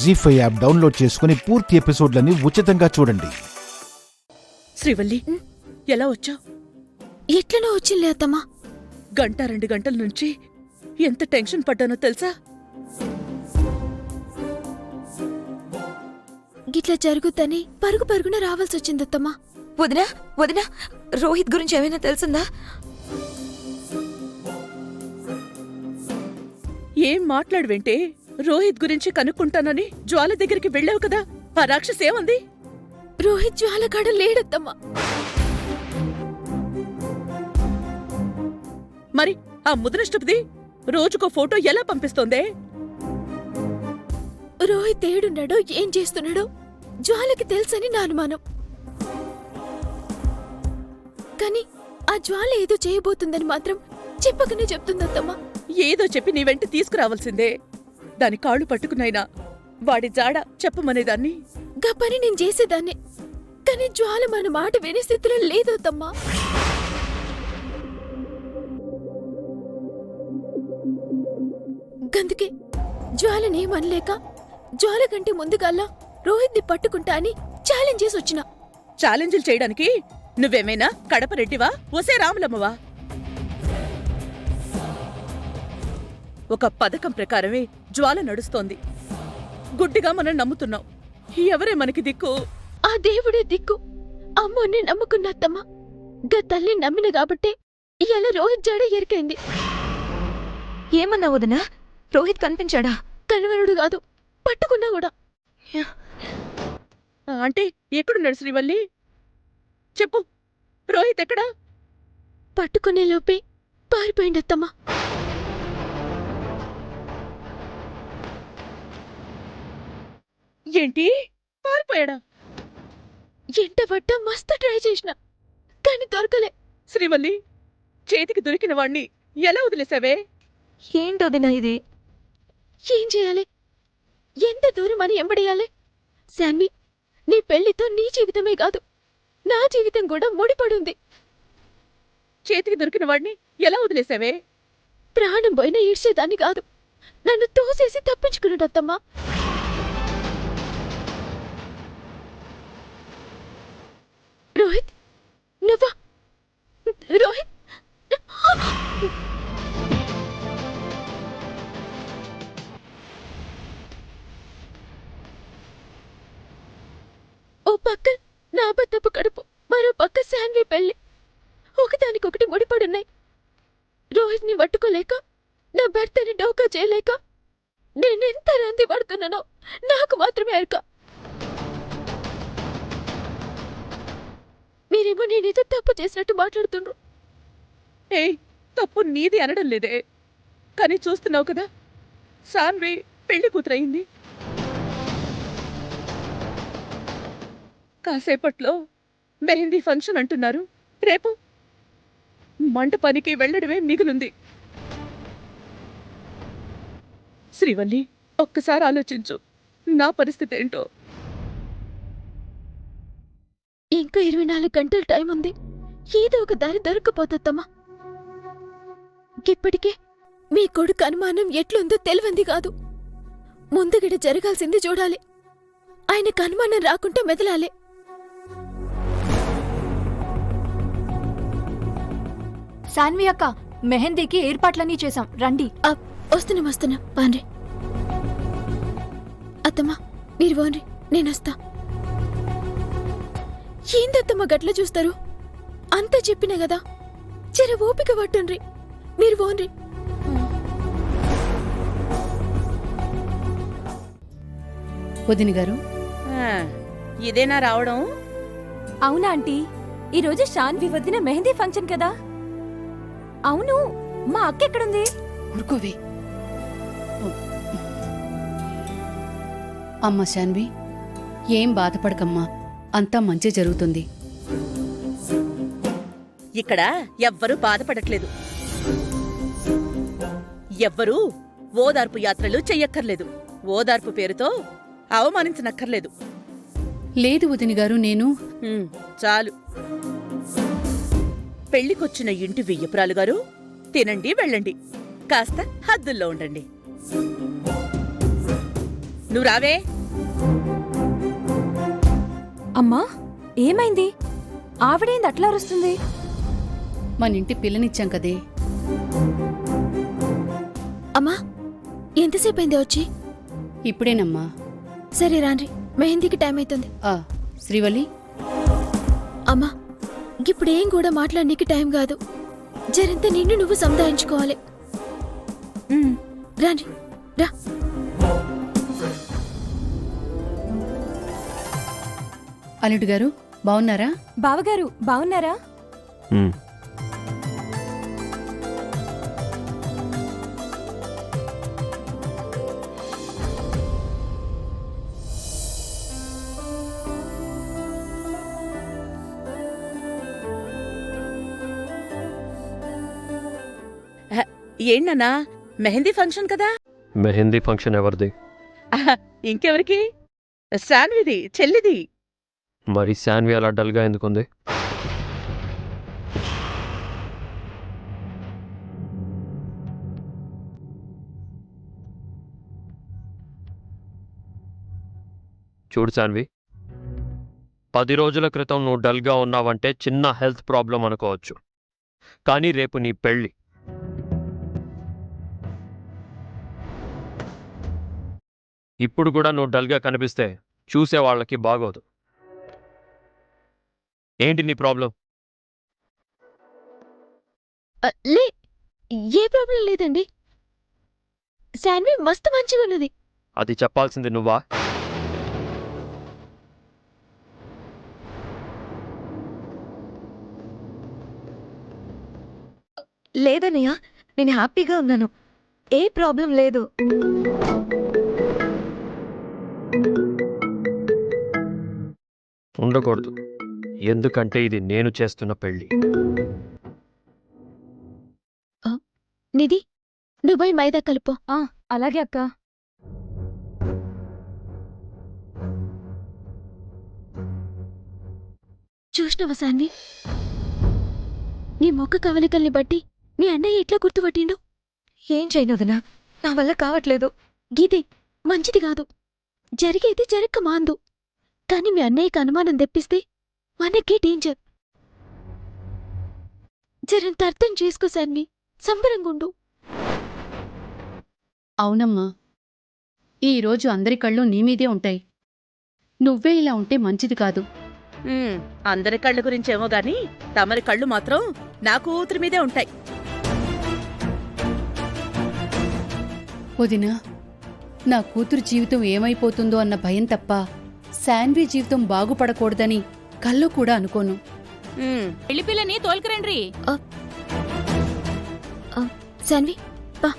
జీ5 app download చేసుకుని పూర్తి ఎపిసోడ్లని ఉచితంగా చూడండి. శ్రీవల్లి, ఎలా వచ్చావు? ఎట్లనో వచ్చింలే అత్తమ్మా. 1-2 గంటల నుంచి ఎంత టెన్షన్ పడ్డానో తెలుసా? గిట్లా జరుగుతని పరుగున రావాల్సొచ్చిందత్తమ్మా. వదినా వదినా, రోహిత్ గురించి ఏమైనా తెలిసిందా? ఏం మాట్లాడువేంటే? రోహిత్ గురించి కనుక్కుంటానని జ్వాల దగ్గరికి వెళ్ళావు కదా, ఆ రాక్షసేముంది? రోహిత్ జ్వాలకాడ లేడత్తమ్మా. మరి ఆ ముదనష్టపుది రోజుకో ఫోటో ఎలా పంపిస్తోందే? రోహిత్ ఏడున్నాడో ఏం చేస్తున్నాడో జ్వాలకి తెలుసని నా అనుమానం. కాని ఆ జ్వాల ఏదో చేయబోతుందని మాత్రం చెప్పకనే చెప్తుందత్తమ్మా. ఏదో చెప్పి నీ వెంట తీసుకురావాల్సిందే. దాని కాళ్ళు పట్టుకునైనా వాడి జాడ చెప్పమనేదాన్ని. గా పని నేను చేసేదాన్ని, కాని జ్వాల మన మాట వినే స్థితిలో లేదత్తమ్మా. గందుకే జ్వాలనేమనలేక జ్వాల కంటే ముందుగాల్లా రోహిత్ని పట్టుకుంటా అని ఛాలెంజ్ చేసి వచ్చిన. ఛాలెంజ్లు చేయడానికి నువ్వేమైనా కడప రెడ్డివా, ఒసే రాములమ్మవా? ఒక పథకం ప్రకారమే జ్వాల నడుస్తోంది. గుడ్డిగా మనం నమ్ముతున్నాం. ఎవరే మనకి దిక్కు? ఆ దేవుడే దిక్కు. అమ్మోని నమ్ముకున్నత్తమ్మా. గా తల్లి నమ్మిన కాబట్టే ఇయాల రోహిత్ జాడ ఎరికైంది. ఏమన్నా వదినా? రోహిత్ కనిపించాడా? కనవరుడు కాదు, పట్టుకున్నా కూడా. అంటే ఎక్కడున్నాడు శ్రీవల్లి? చెప్పు, రోహిత్ ఎక్కడా? పట్టుకునే లోపే పారిపోయిండత్తమ్మా. ఏంటి, పారిపోయాడా? ఎంట పట్ట మస్తు ట్రై చేసిన, కాని దొరకలే. శ్రీవల్లి, చేతికి దొరికిన వాణ్ణి ఎలా వదిలేసావే? ఏంటొదినా ఇది? ఏం చేయాలి? ఎంత దూరం అని ఎంబడేయాలి? శాన్వి, నీ పెళ్లితో నీ జీవితమే కాదు, నా జీవితం కూడా ముడిపడుంది. చేతికి దొరికిన వాణ్ణి ఎలా వదిలేసావే? ప్రాణం పోయినా ఈడ్చేదాన్ని కాదు, నన్ను తోసేసి తప్పించుకున్నాడత్తమ్మా. రోహిత్, నువ్వా? రోహిత్, ఓ పక్క నా అబద్ధపు కడుపు, మరో పక్క శాన్వి పెళ్లి, ఒకదానికొకటి ముడిపడున్నాయి. రోహిత్ని పట్టుకోలేక, నా భర్తని డోకా చేయలేక నేనెంత రంది పడుతున్నానో నాకు మాత్రమే ఎరుక. మీరేమో నేనేదో తప్పు చేసినట్టు మాట్లాడుతుండ్రు. ఏయ్, తప్పు నీది అనడం లేదే, కానీ చూస్తున్నావు కదా, సాన్వి పెళ్లి కూతురయింది. కాసేపట్లో మెహందీ ఫంక్షన్ అంటున్నారు. రేపు మంటపానికి వెళ్లడమే మిగులుంది. శ్రీవల్లి, ఒక్కసారి ఆలోచించు, నా పరిస్థితి ఏంటో. ఇంకా 24 గంటల టైం ఉంది. ఏదో ఒక దారి దొరకపోతమ్మా. ఇప్పటికే మీ కొడుకు అనుమానం ఎట్లుందో తెలివంది కాదు. ముందుగిడ జరగాల్సింది చూడాలి. ఆయనకు అనుమానం రాకుంటే మెదలాలి. శాన్వి అక్క, మెహందీకి ఏర్పాట్లన్నీ చేశాం, రండి. వస్తున్నా పాన్రి. అత్తమ్మా, మీరు పోన్రి, నేనొస్తా. ఏందత్తమ్మా గట్ల చూస్తారు? అంతా చెప్పినా గదా, చెర ఓపిక పట్టుండ్రి, మీరు పోన్రి. వదిన గారు, ఇదేనా రావడం? అవునా ఆంటీ, ఈరోజు శాన్వి వదిన మెహందీ ఫంక్షన్ కదా. అవును, మా అక్క ఎక్కడుంది? ఊరుకోవే. అమ్మ శాన్వి, ఏం బాధపడకమ్మా, అంతా మంచి జరుగుతుంది. ఇక్కడ ఎవ్వరూ బాధపడట్లేదు, ఎవ్వరూ ఓదార్పు యాత్రలు చెయ్యక్కర్లేదు, ఓదార్పు పేరుతో అవమానించనక్కర్లేదు. లేదు వదిన గారు, నేను చాలు. పెళ్లికొచ్చిన ఇంటి వియ్యపురాలు గారు, తినండి వెళ్ళండి, కాస్త హద్దుల్లో ఉండండి. నువ్వు రావే. అమ్మా ఏమైంది? ఆవిడేంది అట్లా అరుస్తుంది? మన ఇంటి పిల్లనిచ్చాం కదే. అమ్మా ఎంతసేపు అయింది వచ్చి? ఇప్పుడేనమ్మా. సరే రాండ్రి, మెహందీకి టైం అవుతుంది. శ్రీవల్లి, అమ్మా ఇప్పుడేం కూడా మాట్లాడనీకి టైం కాదు. జరంత నిన్ను నువ్వు సముదాయించుకోవాలి. రాండ్రి రా. అల్లుడు గారు బాగున్నారా? బావగారు బావున్నారా? ఏంటన్నా, మెహందీ ఫంక్షన్ కదా? మెహందీ ఫంక్షన్ ఎవరిది? ఇంకెవరికి? శాన్విది, చెల్లిది. మరి శాన్వి అలా డల్గా ఎందుకుంది? చూడు శాన్వి, 10 రోజుల క్రితం నువ్వు డల్గా ఉన్నావంటే చిన్న హెల్త్ ప్రాబ్లం అనుకోవచ్చు. కానీ రేపు నీ పెళ్ళి. ఇప్పుడు కూడా నువ్వు డల్గా కనిపిస్తే చూసే వాళ్ళకి బాగోదు. ఏంటి నీ ప్రాబ్లం? లే, ఏ ప్రాబ్లం లేదండి. శాన్వి మస్తు మంచిగా ఉన్నది. అది చెప్పాల్సింది నువ్వా? లేదన్నయ్య, నేను హ్యాపీగా ఉన్నాను. ఏ ప్రాబ్లం లేదు. ఉండకూడదు, ఎందుకంటే ఇది నేను చేస్తున్న పెళ్ళి. నిధి, నువ్వు పోయి మైదా కలుపు. అలాగే అక్క. చూసినవా శాన్వి, నీ మొక్క కవలికల్ని బట్టి మీ అన్నయ్య ఎట్లా గుర్తుపట్టిండు? ఏం చేయను వదినా, నా వల్ల కావట్లేదు. గీతే మంచిది కాదు. జరిగేది జరక్క మాందు. కానీ మీ అన్నయ్యకి అనుమానం తెప్పిస్తే మనకే డేంజర్. జరంత అర్థం చేసుకో శాన్వి, సంబరంగుండు. అవునమ్మా, ఈరోజు అందరి కళ్ళు నీ మీదే ఉంటాయి. నువ్వే ఇలా ఉంటే మంచిది కాదు. అందరి కళ్ళ గురించేమో గాని తమరి కళ్ళు మాత్రం నా కూతురి మీదే ఉంటాయి. వదినా, నా కూతురు జీవితం ఏమైపోతుందో అన్న భయం తప్ప శాన్వి జీవితం బాగుపడకూడదని కల్లో కూడా అనుకోను. పెళ్లి పిల్లని తోలుకురండ్రి. శాన్వి పా.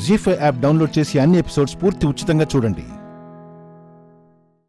జీ5 యాప్ డౌన్లోడ్ చేసి అన్ని ఎపిసోడ్స్ పూర్తి ఉచితంగా చూడండి.